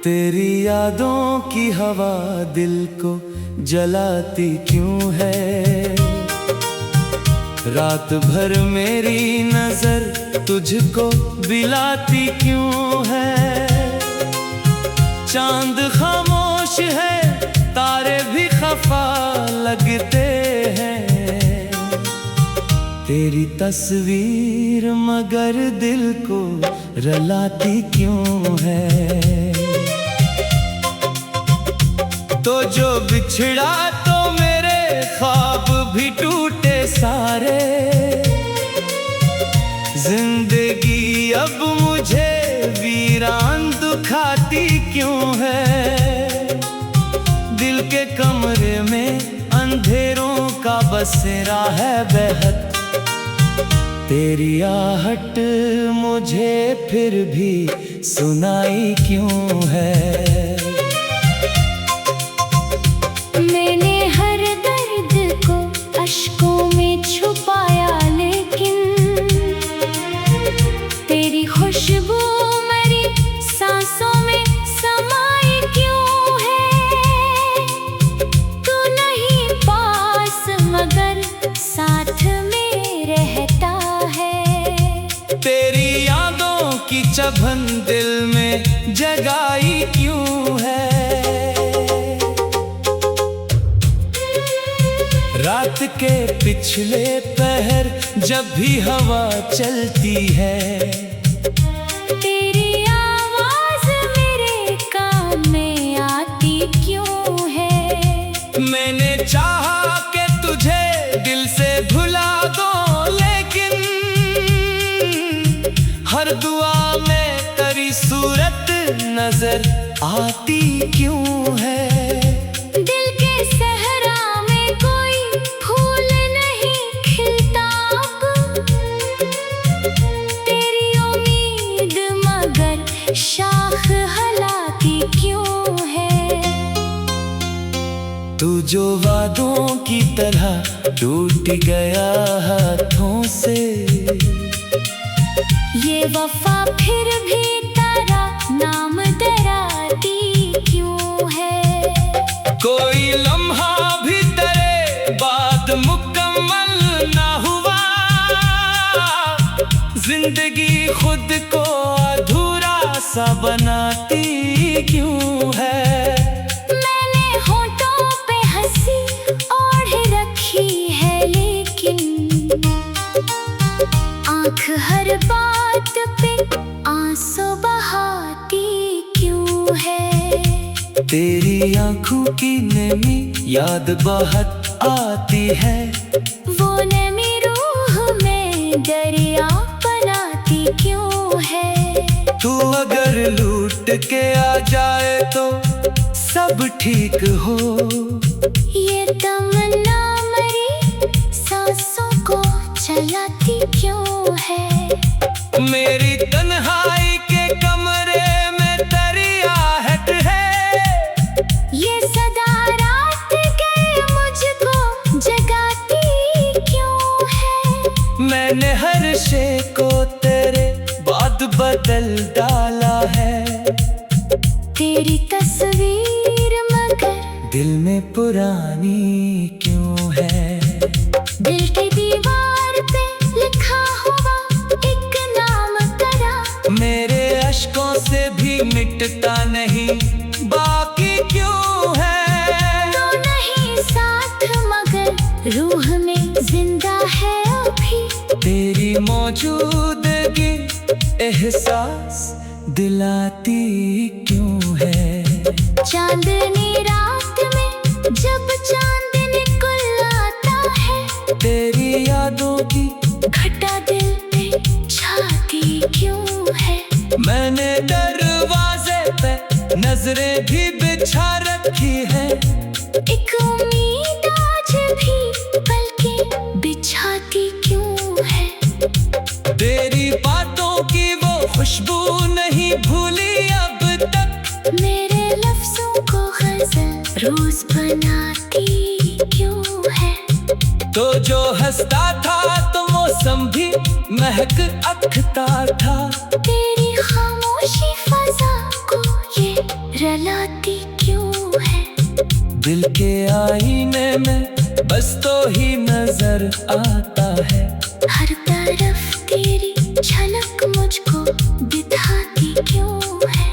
तेरी यादों की हवा दिल को जलाती क्यों है? रात भर मेरी नजर तुझको बिलाती क्यों है? चांद खामोश है, तारे भी खफा लगते हैं। तेरी तस्वीर मगर दिल को रुलाती क्यों है? तो जो बिछड़ा तो मेरे ख्वाब भी टूटे सारे। जिंदगी अब मुझे वीरान दुखाती क्यों है? दिल के कमरे में अंधेरों का बसेरा है बेहद। तेरी आहट मुझे फिर भी सुनाई क्यों है? मैंने हर दर्द को अश्कों में छुपाया, लेकिन तेरी खुशबू मेरी सांसों में समाई क्यों है? तू नहीं पास मगर साथ में रहता है। तेरी यादों की चुभन दिल में जगाई क्यों है? रात के पिछले पहर जब भी हवा चलती है, तेरी आवाज मेरे कान में आती क्यों है? मैंने चाहा कि तुझे दिल से भुला दो, लेकिन हर दुआ में तेरी सूरत नजर आती क्यों है? शाख हलाती क्यों है? तू जो वादों की तरह टूट गया हाथों से, ये वफा फिर भी तेरा नाम डराती क्यों है? कोई लम्हा भी तेरे बाद मुकम्मल ना हुआ। जिंदगी खुद को अधूरा सा बनाती क्यों है? मैंने होठों पे हंसी ओढ़ रखी है, लेकिन आँख हर बात पे आंसू बहाती क्यों है? तेरी आँखों की नमी याद बहुत आती है। वो नमी रूह में दरिया बनाती क्यों है? तू अगर लूट के आ जाए तो सब ठीक हो। ये तमन्ना मरी सांसों को चलाती क्यों है? मेरी तन्हाई के कमरे में तेरी आहट है। ये सदा रात के मुझको जगाती क्यों है? मैंने हर शे को तेरे बाद बदल डाला है। तेरी तस्वीर मगर दिल में पुरानी क्यों है? दिल की दीवार पे लिखा हुआ एक नाम तेरा मेरे अश्कों से भी मिटता नहीं, बाकी क्यों है? तो नहीं साथ मगर रूह में जिंदा है अभी। तेरी मौजूदगी एहसास दिलाती क्यों है? चांदनी रात में जब चांद निकल आता है, तेरी यादों की घटा दिल पे मैंने दरवाजे पे नजरें भी बिछा रखी है। एक उम्मीद आज भी बल्कि बिछाती क्यों है। तेरी बातों की वो खुशबू नहीं भूली अब तक। मेरे लफ्जों को गजल रोज बनाती क्यों है। तो जो हंसता था तो मौसम भी महक अखता था। तेरी खामोशी फजा को ये रलाती क्यों है। दिल के आईने में बस तो ही नजर आता है। हर तरफ तेरी झलक मुझको बिठाती क्यों है।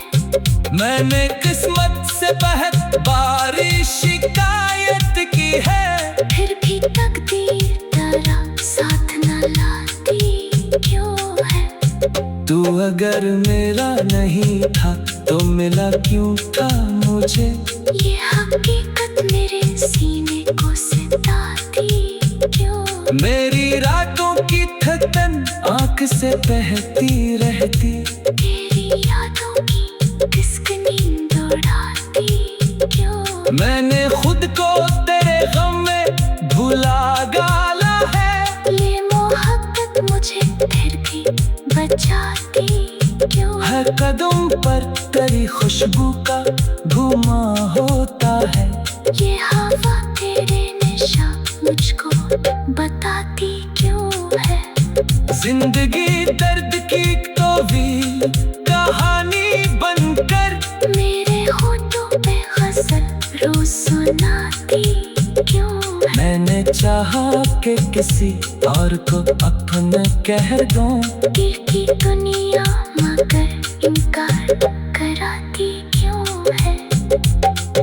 मैंने किस्मत से बहुत बारी शिकायत की है। फिर भी तकदीर तेरा साथ न लाती क्यों है। तू अगर मेरा नहीं था तो मिला क्यों था मुझे। ये हकीकत मेरे सीने को सिताती क्यों। मेरी रातों की थकन आंख से बहती रहती। तेरी यादों की किस्क नींद उड़ाती क्यों। मैंने खुद को तेरे गम में भुला डाला है। ये मोहब्बत मुझे फिर भी बचाती क्यों। हर कदम पर तेरी खुशबू का धुआं होता है। ये हवा तेरे निशा मुझको बताती क्यों है। जिंदगी दर्द की तवील कहानी बनकर मेरे होठों पे गजल रोज सुनाती क्यों है। मैंने चाहा कि किसी और को अपना कह दूं। दिल की दुनिया मगर इनकार कराती क्यों है।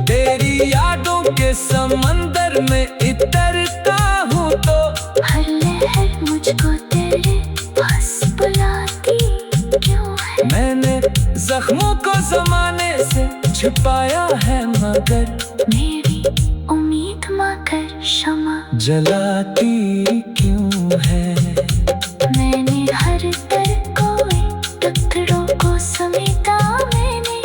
तेरी यादों के समंदर में इतरता हूँ तो हर लहर मुझको तेरे पास बुलाती क्यों है। मैंने जख्मों को जमाने से छुपाया है मगर मेरी उम्मीद मगर शमा जलाती क्यों है। मैंने हर दर्द को टुकड़ों को समेटा मैंने।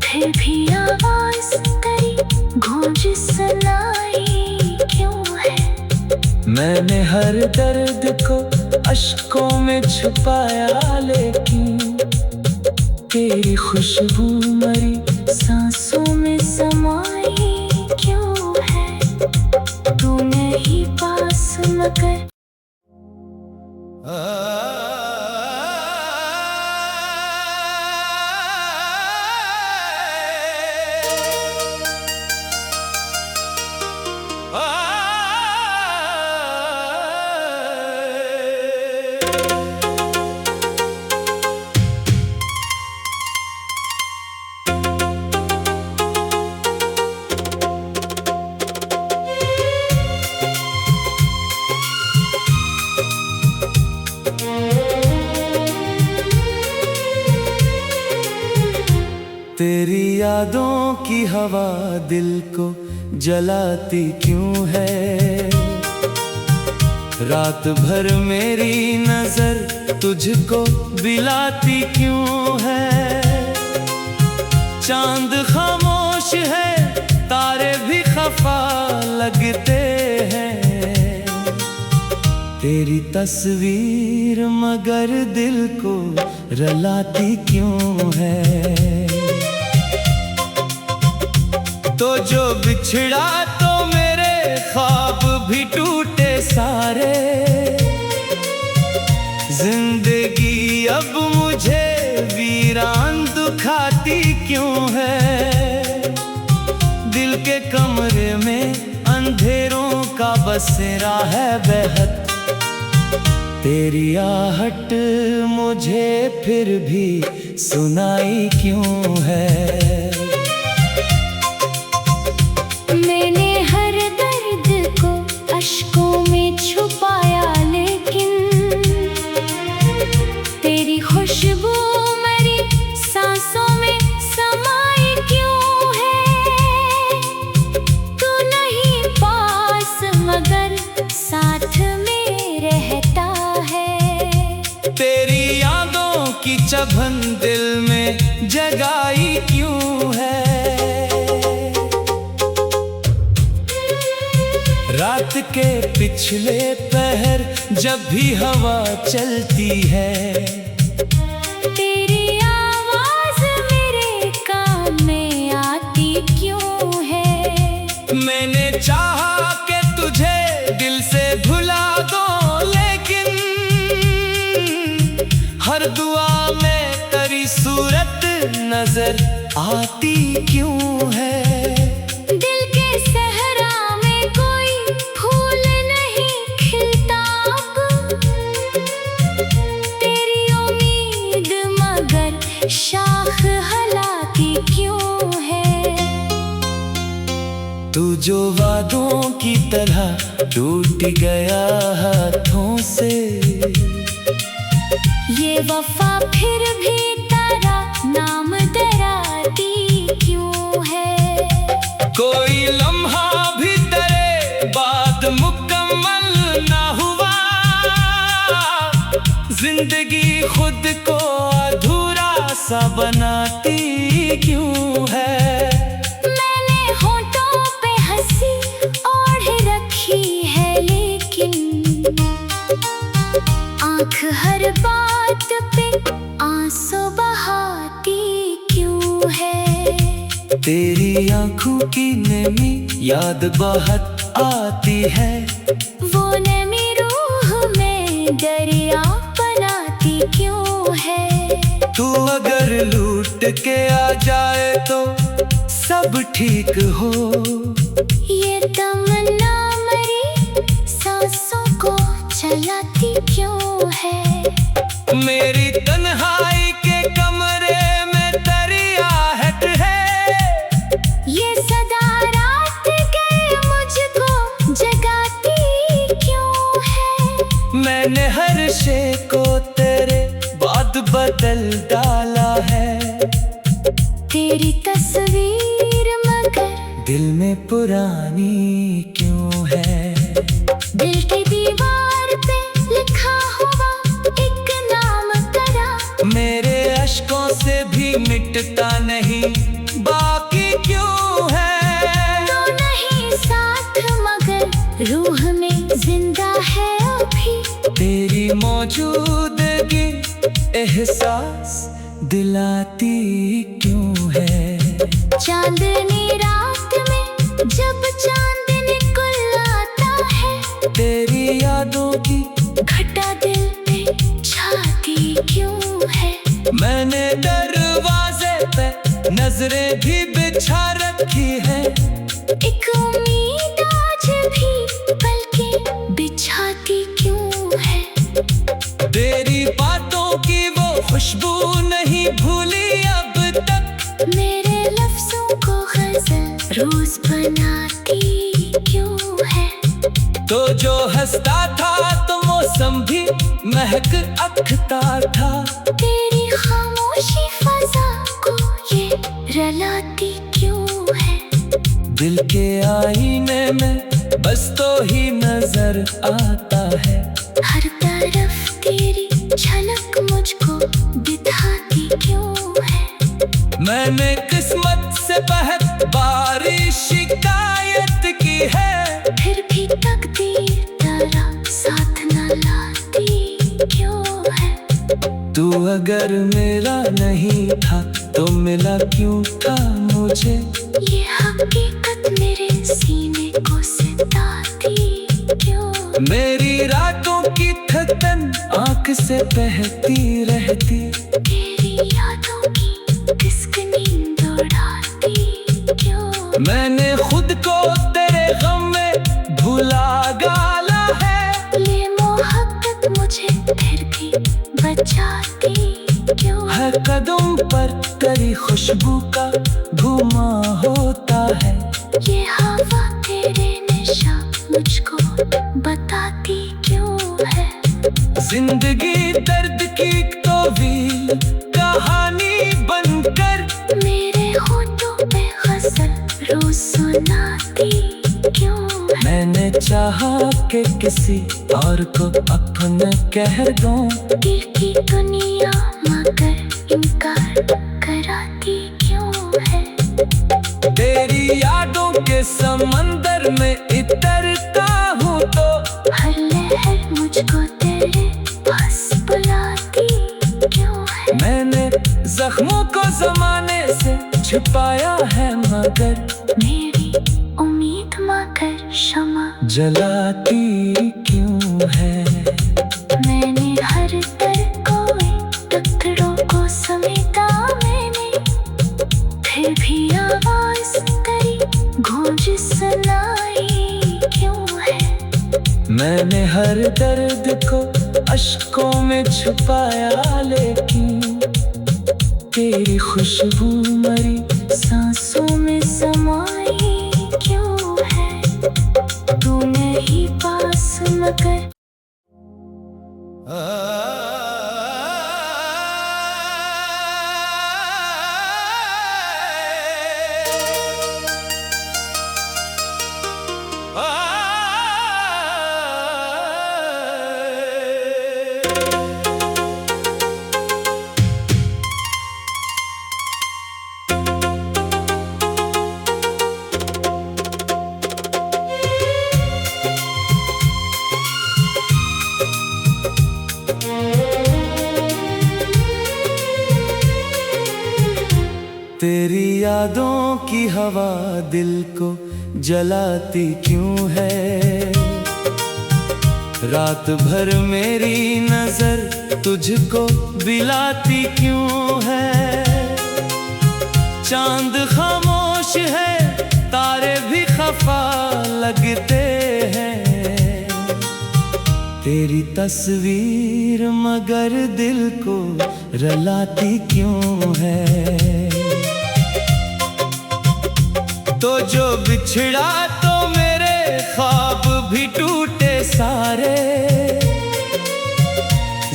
फिर भी आवाज तेरी गूंज सुनाई क्यों है। मैंने हर दर्द को अश्कों में छुपाया लेकिन तेरी खुशबू मरी सांसों में समाई क्यों है। तू नहीं पास मगर तेरी यादों की हवा दिल को जलाती क्यों है। रात भर मेरी नजर तुझको दिलाती क्यों है। चांद खामोश है तारे भी खफा लगते हैं। तेरी तस्वीर मगर दिल को रुलाती क्यों है। तो जो बिछड़ा तो मेरे ख्वाब भी टूटे सारे। जिंदगी अब मुझे वीरान दुखाती क्यों है। दिल के कमरे में अंधेरों का बसेरा है बेहद। तेरी आहट मुझे फिर भी सुनाई क्यों है। मैंने हर दर्द को अश्कों में छुपाया लेकिन तेरी खुशबू मेरी सांसों में समाई क्यों है। तू नहीं पास मगर साथ में रहता है। तेरी यादों की शबनम दिल में जगाई क्यों है। रात के पिछले पहर जब भी हवा चलती है, तेरी आवाज मेरे कान में आती क्यों है। मैंने चाहा कि तुझे दिल से भुला दो, लेकिन हर दुआ में तेरी सूरत नजर आती क्यों है। दिल के सहरा में कोई फूल नहीं खिलता अब, तेरी उम्मीद मगर शाख हलाती क्यों है। तू जो वादों की तरह टूट गया हाथों से, ये वफा फिर भी तेरा नाम डराती क्यों है। कोई लम्हा भी तेरे बाद मुकम्मल ना हुआ, जिंदगी खुद को अधूरा सा बनाती क्यों है। मैंने होठों पे हंसी ओढ़ रखी है, लेकिन आँख हर बात पे आंसू बहाती क्यों है। तेरी आंखों की नमी याद बहुत आती है, वो नमी रूह में दरिया बनाती क्यों है। तू अगर लूट के आ जाए तो सब ठीक हो, ये तमन्ना मरी सांसों को चलाती क्यों है। मेरी तन्हाई के कमरे में तेरी आहट है, ये सदा रात गए मुझको जगाती क्यों है। मैंने हर शे को तेरे बाद बदल डाला है। तेरी तस्वीर मगर दिल में पुरानी क्यों है। दिल की दीवार पे लिखा हुआ एक नाम तेरा, मेरे अश्कों से भी मिटता नहीं, बाकी क्यों है। तो नहीं साथ मगर रूह में जिंदा है अभी, तेरी मौजूदगी एहसास दिलाती क्यों है। चांदनी रात में जब चांद निकल आता है, तेरी यादों की घटा दिल पे छाती क्यों है। मैंने दरवाजे पे नजरें भी बिछा रखी है, एक उम्मीद आज भी पलके बिछाती क्यों है। तेरी बातों की वो खुशबू नहीं भूली अब तक, मेरे लफ्जों को गजल रोज बनाती क्यों है। तो जो हंसता था तो मौसम भी महक अखता था, तेरी खामोशी फजा को ये रलाती क्यों है। दिल के आईने में बस तो ही नजर आता है, हर तरफ तेरी झलक मुझको दिखाती क्यों है। मैंने किस्मत से बहुत बारी शिकायत की है, फिर भी तकदीर तेरा साथ न लाती क्यों है। तू अगर मेरा नहीं था तो मिला क्यों था मुझे, ये हकीकत मेरे सीने को सिताती क्यों। मेरी रातों की थकन आंख से बहती रहती, तेरी यादों की किसक नींद उड़ाती क्यों। मैंने खुद को तेरे गम में भुला डाला है, ये मोहब्बत मुझे फिर भी बचाती क्यों। हर कदम पर तेरी खुशबू का घुमा होता है, ये हवा तेरे नशा मुझको बताती क्यों है। जिंदगी दर्द की तवील कहानी बनकर मेरे होठों पे गजल रोज सुनाती क्यों है। मैंने चाहा कि किसी और को अपना कह दूं, दिल की दुनिया मगर इनकार कराती क्यों है? तेरी यादों के समंदर में इतरता हूँ तो हर लहर मुझको तेरे पास बुलाती क्यों है? मैंने जख्मों को जमाने से छुपाया है मगर मेरी उम्मीद मगर क्षमा जलाती क्यों है? मैंने हर दर को टुकड़ों को समेटा मैंने, फिर भी आवाज तेरी गूंज सुनाई क्यों है? मैंने हर दर्द को अश्कों में छुपाया लेकिन तेरी खुशबू मरी सांसों में समाई क्यों है? तू नहीं पास मगर तेरी यादों की हवा दिल को जलाती क्यों है? रात भर मेरी नजर तुझको बिलाती क्यों है? चांद खामोश है, तारे भी खफा लगते हैं। तेरी तस्वीर मगर दिल को रुलाती क्यों है? तो जो बिछड़ा तो मेरे ख्वाब भी टूटे सारे।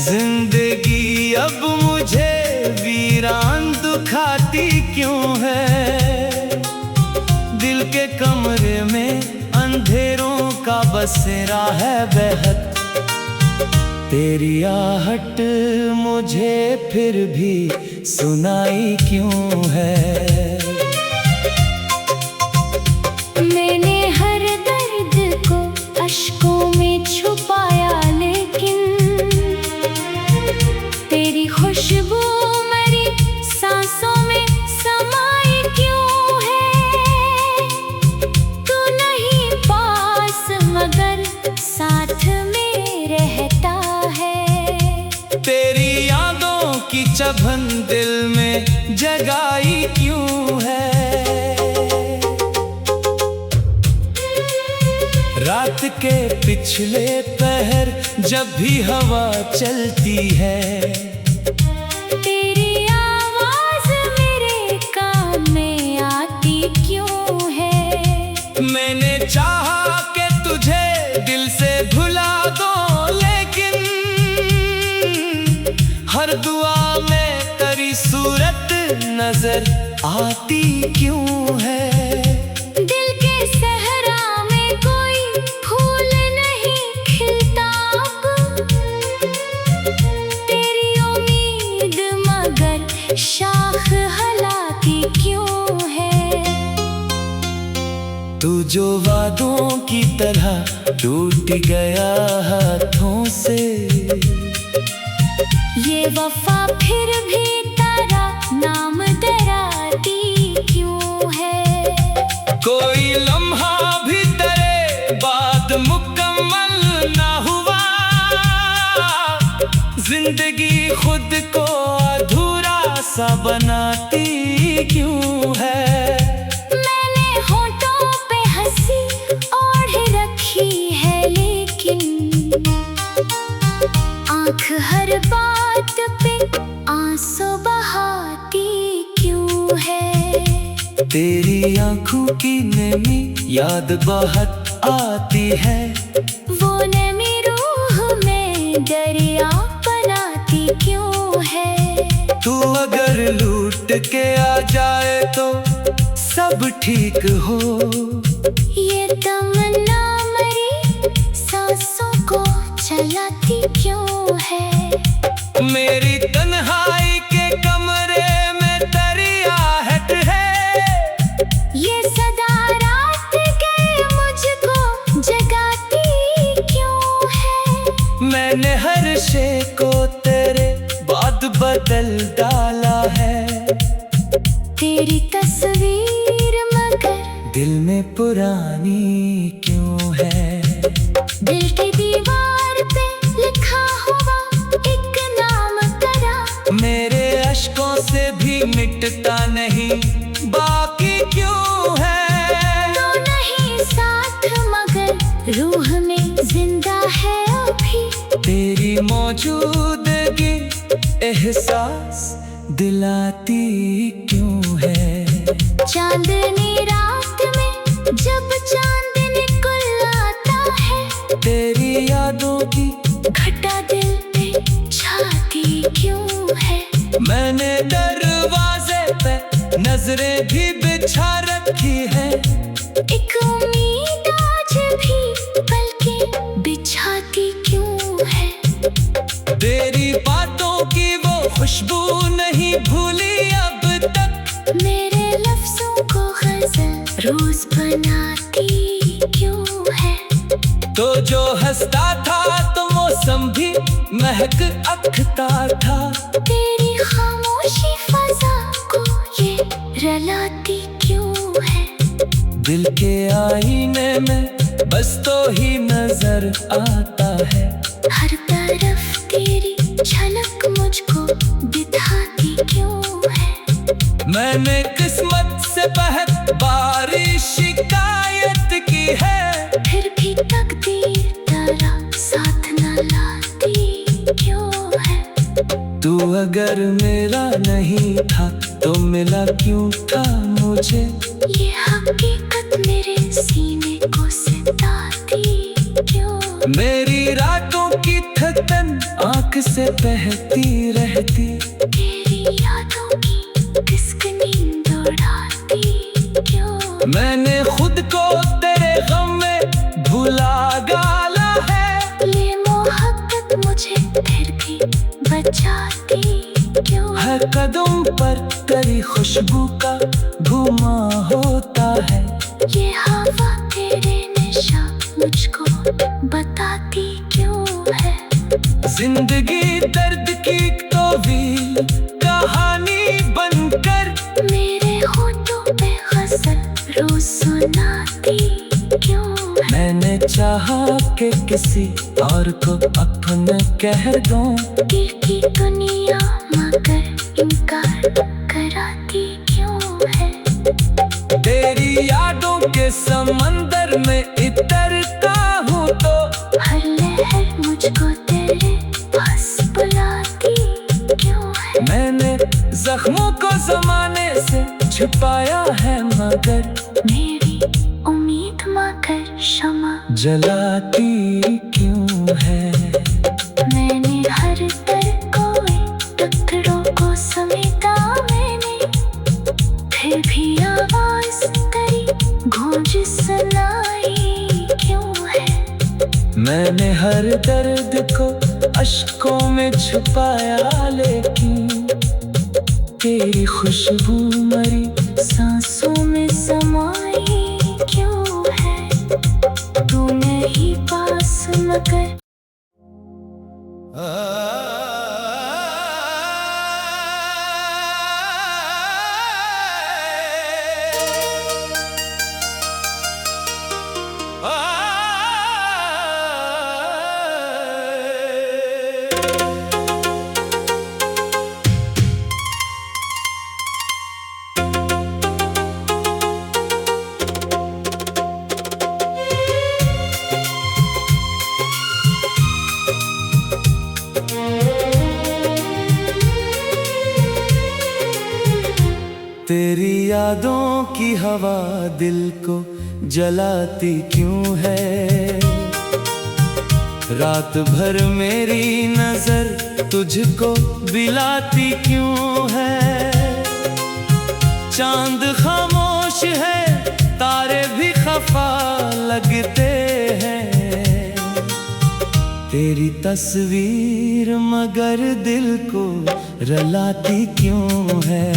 जिंदगी अब मुझे वीरान दुखाती क्यों है? दिल के कमरे में अंधेरों का बसेरा है बेहद। तेरी आहट मुझे फिर भी सुनाई क्यों है? मैंने हर दर्द को अश्कों में छुपाया लेकिन तेरी खुशबू मेरी सांसों में समाई क्यों है? तू नहीं पास मगर साथ में रहता है। तेरी यादों की चुभन दिल में जगाई क्यों है? रात के पिछले पहर जब भी हवा चलती है, तेरी आवाज मेरे कान में आती क्यों है? मैंने चाहा कि तुझे दिल से भुला दो लेकिन हर दुआ में तेरी सूरत नजर आती क्यों है? दिल के सहरा में कोई फूल नहीं खिलता अब, तेरी उम्मीद मगर शाख हलाती क्यों है? तू जो वादों की तरह टूट गया हाथों से, ये वफा फिर भी तेरा नाम डराती क्यों है? कोई लम्हा भी तेरे बाद मुकम्मल ना हुआ। जिंदगी खुद को अधूरा सा बनाती क्यों है? मैंने होठों पे हंसी ओढ़ रखी है लेकिन आँख हर बात पे आंसू बहाती क्यों है? तेरी आंखों की नमी याद बहुत आती है। वो नमी रूह में दरिया बनाती क्यों है? तू अगर लूट के आ जाए तो सब ठीक हो। ये तमन्ना मरी सांसों को चलाती क्यों है? मेरी तन्हाई के कमरे मैंने हर शे को तेरे बाद बदल डाला है। तेरी तस्वीर मगर दिल में पुरानी क्यों है? दिल की दीवार पे लिखा हुआ एक नाम तेरा, मेरे अश्कों से भी मिटता नहीं, बाकी क्यों है? तो नहीं साथ मगर रूह में जिंदा है अभी। तेरी मौजूदगी एहसास दिलाती क्यों है? चांदनी रात में जब चांद निकल आता है, तेरी यादों की घटा दिल पे छाती क्यों है? मैंने दरवाजे पे नजरें भी बिछा रखी है, एक उम्मीद आज भी पलके बिछाती क्यों है? तेरी बातों की वो खुशबू नहीं भूली अब तक, मेरे लफ्जों को गजल रोज बनाती क्यों है? तो जो हंसता था तो मौसम भी महक अखता था, तेरी खामोशी फजा को ये रलाती क्यों है? दिल के आईने में बस तो ही नजर आता है, हर तरफ तेरी झलक मुझको बिठाती क्यों है? मैंने किस्मत से बहुत बारी शिकायत की है, फिर भी तकदीर तेरा साथ न लाती क्यों है? तू अगर मेरा नहीं था तो मिला क्यों था मुझे? ये हकीकत मेरे सीने को सिताती क्यों? मेरी रातों की थकन आंख से बहती रहती, तेरी यादों की किसक नींद उड़ाती क्यों? मैंने खुद को तेरे गम में भुला डाला है, ये मोहब्बत मुझे फिर भी बचाती क्यों? हर कदम पर तेरी खुशबू का घुमा होता है, ये हवा तेरे नशा मुझको बताती क्यों है? जिंदगी दर्द की तवील कहानी बनकर मेरे होठों पे गजल रोज सुनाती क्यों है? मैंने चाहा कि किसी और को अपना कह दूं, दिल की दुनिया मगर इनकार कराती क्यों है? तेरी यादों के समंदर में इतरता हूँ तो हर लहर मुझको तेरे पास बुलाती क्यों है? मैंने जख्मों को जमाने से छुपाया है मगर मेरी उम्मीद मगर शमा जलाती क्यों है? मैंने हर तर कोई टुकड़ों को समेटा मैंने, फिर भी आवाज तेरी गूंज सुनाई क्यों है? मैंने हर दर्द को अश्कों में छुपाया, लेकिन तेरी खुशबू मरी सांसों में समाई क्यों है? तू नहीं पास मगर तेरी यादों की हवा दिल को जलाती क्यों है? रात भर मेरी नजर तुझको बिलाती क्यों है? चांद खामोश है, तारे भी खफा लगते हैं, तेरी तस्वीर मगर दिल को रलाती क्यों है?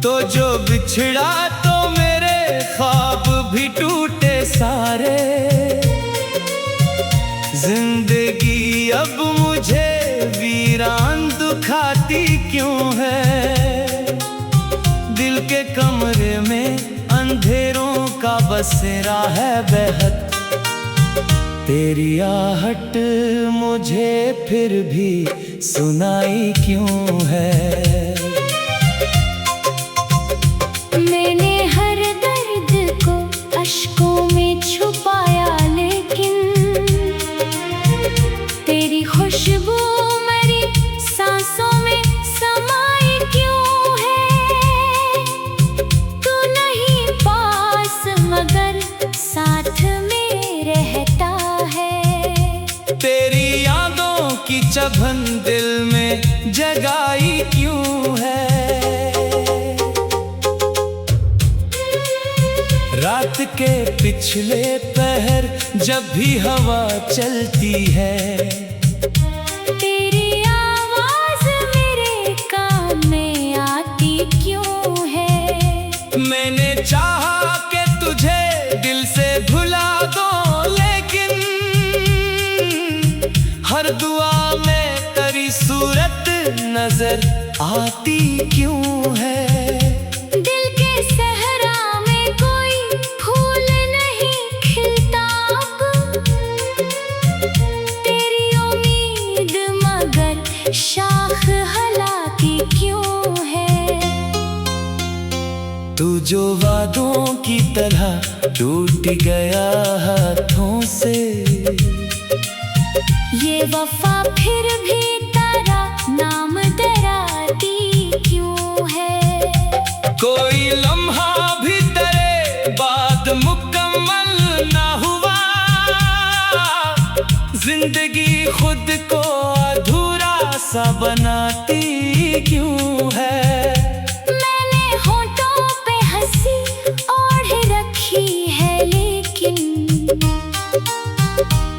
तो जो बिछड़ा तो मेरे ख्वाब भी टूटे सारे, जिंदगी अब मुझे वीरान दुखाती क्यों है। दिल के कमरे में अंधेरों का बसेरा है बेहद। तेरी आहट मुझे फिर भी सुनाई क्यों है। मैंने हर दर्द को अश्कों में छुपाया, लेकिन तेरी खुशबू मेरी सांसों में समाई क्यों है। तू नहीं पास मगर साथ में रहता है। तेरी यादों की चभन दिल में जगाई क्यों है। रात के पिछले पहर जब भी हवा चलती है, तेरी आवाज मेरे कान में आती क्यों है। मैंने चाहा कि तुझे दिल से भुला दो, लेकिन हर दुआ में तेरी सूरत नजर आती क्यों है। दिल के सहरा में कोई फूल नहीं खिलता अब। तेरी उम्मीद मगर शाख हलाती क्यों है। तू जो वादों की तरह टूट गया हाथों से, ये वफा फिर भी तेरा नाम डराती क्यों है। कोई लम्हा भी तेरे बाद मुकम्मल ना हुआ। जिंदगी खुद को अधूरा सा बनाती क्यों है। मैंने होठों पे हंसी ओढ़ रखी है, लेकिन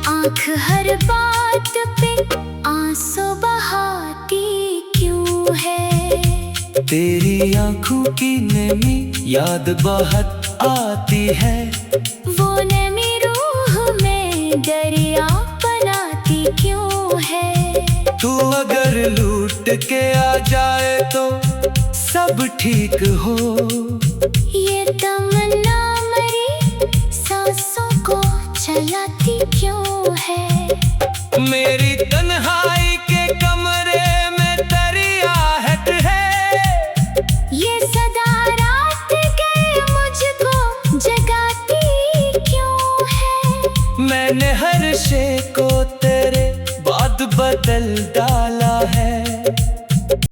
आँख हर बात पे आंसू बहाती क्यों है। तेरी आंखों की नमी याद बहुत आती है। वो नमी रूह में दरिया बनाती क्यों है। तू अगर लूट के आ जाए तो सब ठीक हो। ये तमन्ना मेरी सांसों को चलाती क्यों है। मेरी तन्हाई के कमरे में तेरी आहट है। ये सदा रात के मुझको जगाती क्यों है। मैंने हर शे को तेरे बाद बदल डाला।